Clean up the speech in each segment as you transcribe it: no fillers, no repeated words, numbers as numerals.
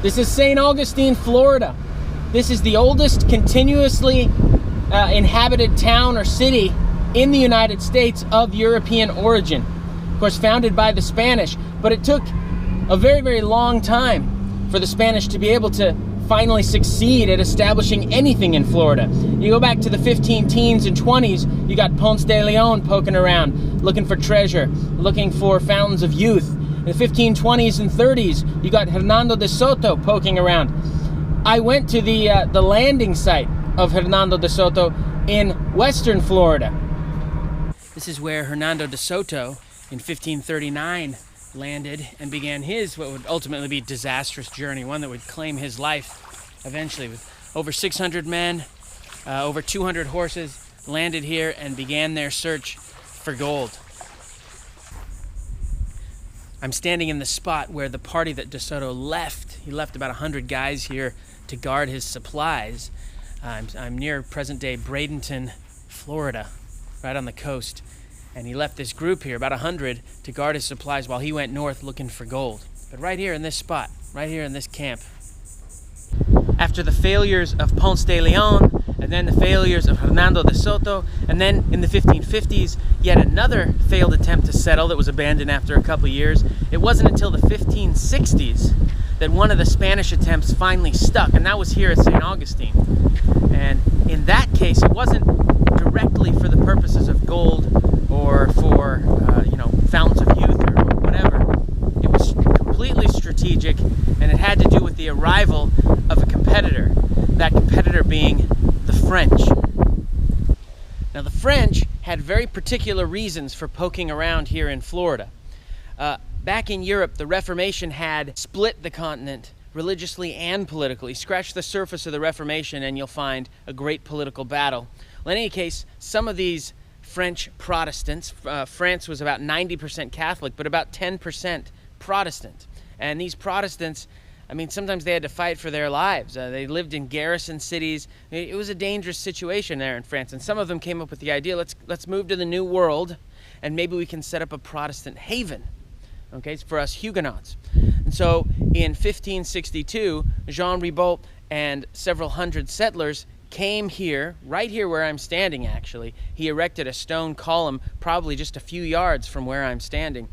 This is St. Augustine, Florida. This is the oldest continuously inhabited town or city in the United States of European origin. Of course, founded by the Spanish, but it took a very, very long time for the Spanish to be able to finally succeed at establishing anything in Florida. You go back to the 15 teens and 20s, you got Ponce de Leon poking around, looking for treasure, looking for fountains of youth. In the 1520s and 30s, you got Hernando de Soto poking around. I went to the landing site of Hernando de Soto in western Florida. This is where Hernando de Soto in 1539 landed and began his what would ultimately be disastrous journey, one that would claim his life eventually, with over 600 men, over 200 horses, landed here and began their search for gold. I'm standing in the spot where the party that De Soto left. He left about 100 guys here to guard his supplies. I'm near present-day Bradenton, Florida, right on the coast. And he left this group here, about 100, to guard his supplies while he went north looking for gold. But right here in this spot, right here in this camp. After the failures of Ponce de Leon, and then the failures of Hernando de Soto, and then in the 1550s, yet another failed attempt to settle that was abandoned after a couple years. It wasn't until the 1560s that one of the Spanish attempts finally stuck, and that was here at St. Augustine. And in that case, it wasn't directly for the purposes of gold or for, fountains of youth or whatever. It was completely strategic, and it had to do with the arrival of a competitor, that competitor being the French. Now, the French had very particular reasons for poking around here in Florida. Back in Europe, the Reformation had split the continent religiously and politically. Scratch the surface of the Reformation and you'll find a great political battle. Well, in any case, some of these French Protestants, France was about 90% Catholic, but about 10% Protestant. And these Protestants, sometimes they had to fight for their lives. They lived in garrison cities. It was a dangerous situation there in France. And some of them came up with the idea, let's move to the New World, and maybe we can set up a Protestant haven, okay, for us Huguenots. And so in 1562, Jean Ribault and several hundred settlers came here, right here where I'm standing actually. He erected a stone column probably just a few yards from where I'm standing.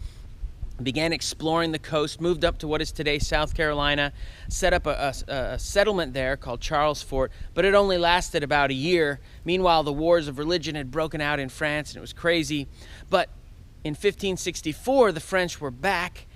Began exploring the coast, moved up to what is today South Carolina, set up a settlement there called Charles Fort, but it only lasted about a year. Meanwhile, the wars of religion had broken out in France and it was crazy. But in 1564, the French were back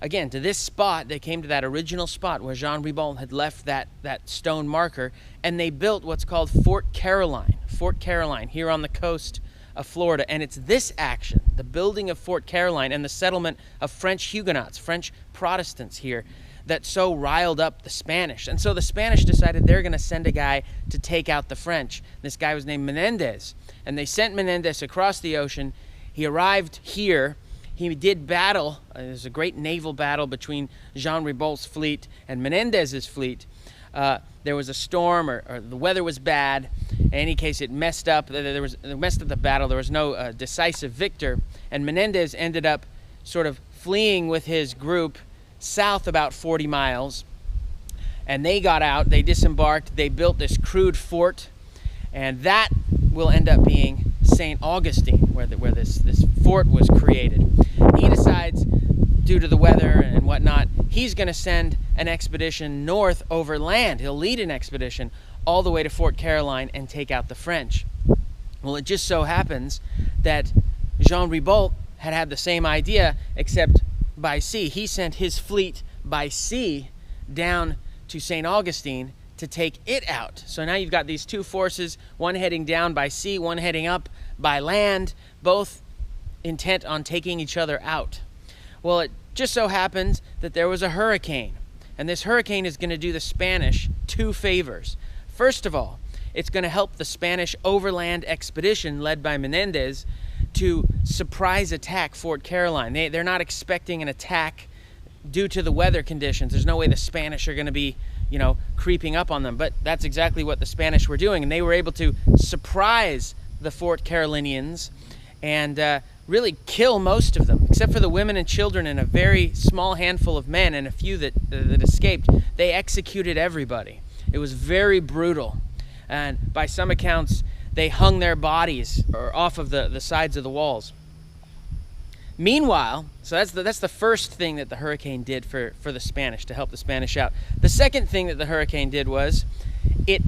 again to this spot. They came to that original spot where Jean Ribault had left that stone marker, and they built what's called Fort Caroline here on the coast of Florida. And it's this action, the building of Fort Caroline and the settlement of French Huguenots, French Protestants here, that so riled up the Spanish. And so the Spanish decided they're going to send a guy to take out the French. This guy was named Menendez, and they sent Menendez across the ocean. He arrived here. He did battle. There was a great naval battle between Jean Ribault's fleet and Menendez's fleet. There was a storm, or the weather was bad. In any case, it messed up. It messed up the battle. There was no decisive victor. And Menendez ended up sort of fleeing with his group south about 40 miles. And they got out. They disembarked. They built this crude fort. And that will end up being St. Augustine, where this fort was created. He decides, due to the weather and whatnot, he's going to send an expedition north over land. He'll lead an expedition all the way to Fort Caroline and take out the French. Well, it just so happens that Jean Ribault had the same idea, except by sea. He sent his fleet by sea down to St. Augustine to take it out. So now you've got these two forces, one heading down by sea, one heading up by land, both intent on taking each other out. Well, it just so happens that there was a hurricane, and this hurricane is going to do the Spanish two favors. First of all, it's going to help the Spanish overland expedition led by Menendez to surprise attack Fort Caroline. They're not expecting an attack due to the weather conditions. There's no way the Spanish are going to be, creeping up on them. But that's exactly what the Spanish were doing, and they were able to surprise the Fort Carolinians and really kill most of them. except for the women and children and a very small handful of men and a few that escaped, they executed everybody. It was very brutal. And by some accounts, they hung their bodies off of the sides of the walls. Meanwhile, so that's the first thing that the hurricane did for the Spanish, to help the Spanish out. The second thing that the hurricane did was it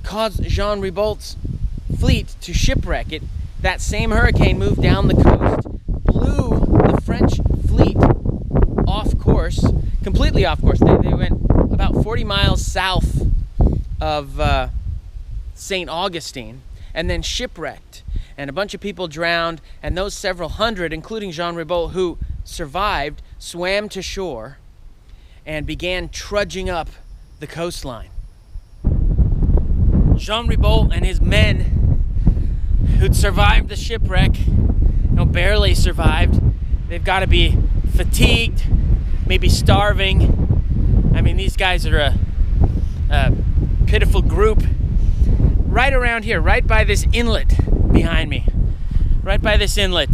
caused Jean Ribault's fleet to shipwreck. That same hurricane moved down the coast, blew the French fleet off course, completely off course. They went about 40 miles south of St. Augustine and then shipwrecked. And a bunch of people drowned, and those several hundred, including Jean Ribault, who survived, swam to shore and began trudging up the coastline. Jean Ribault and his men who'd survived the shipwreck, barely survived. They've got to be fatigued, maybe starving. I mean, these guys are a pitiful group. Right around here, right by this inlet behind me, right by this inlet,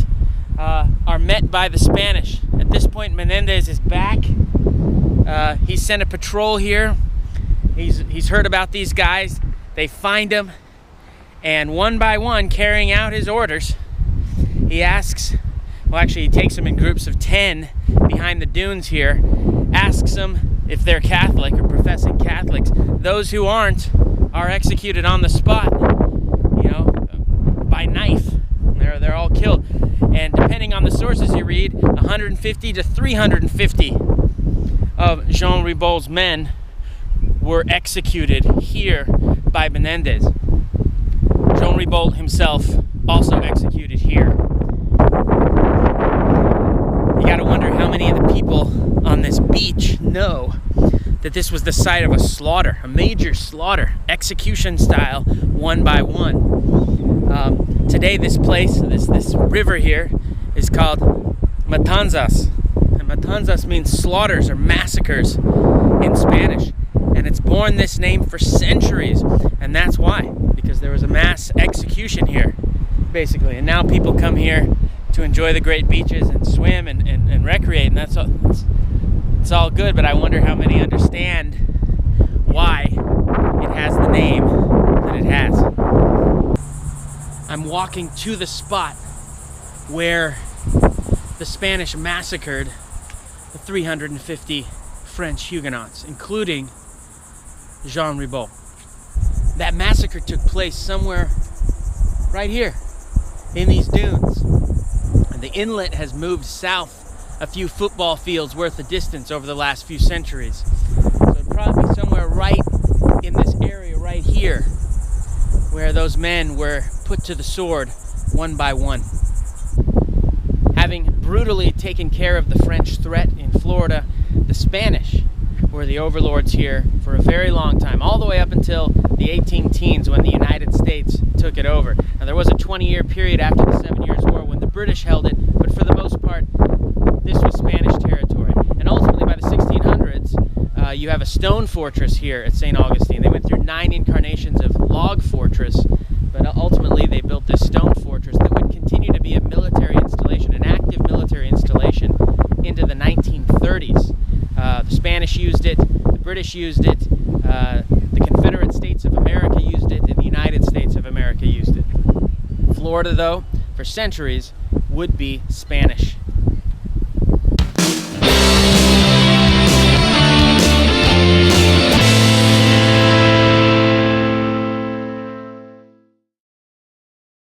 are met by the Spanish. At this point, Menendez is back. He sent a patrol here. He's heard about these guys. They find him, and one by one, carrying out his orders, he asks, well, actually, he takes them in groups of 10 behind the dunes here, asks them if they're Catholic or professing Catholics. Those who aren't are executed on the spot, by knife. They're all killed. And depending on the sources you read, 150 to 350 of Jean Ribault's men were executed here by Menendez. Jean Ribault himself also executed here. You gotta wonder how many of the people on this beach know that this was the site of a slaughter, a major slaughter, execution style, one by one. Today this place, this river here, is called Matanzas. And Matanzas means slaughters or massacres in Spanish. And it's borne this name for centuries. And that's why, because there was a mass execution here, basically. And now people come here to enjoy the great beaches and swim and recreate, and that's all. It's all good, but I wonder how many understand why it has the name that it has. I'm walking to the spot where the Spanish massacred the 350 French Huguenots, including Jean Ribault. That massacre took place somewhere right here in these dunes. And the inlet has moved south a few football fields worth of distance over the last few centuries. So it'd probably be somewhere right in this area right here where those men were put to the sword one by one. Having brutally taken care of the French threat in Florida, the Spanish were the overlords here for a very long time, all the way up until the 18 teens when the United States took it over. Now there was a 20-year period after the 7 Years' War when the British held it, but for the most part, this was Spanish territory. And ultimately, by the 1600s, you have a stone fortress here at St. Augustine. They went through 9 incarnations of log fortress, but ultimately they built this stone fortress that would continue to be a military installation, an active military installation, into the 1930s. The Spanish used it, the British used it, the Confederate States of America used it, and the United States of America used it. Florida, though, for centuries, would be Spanish.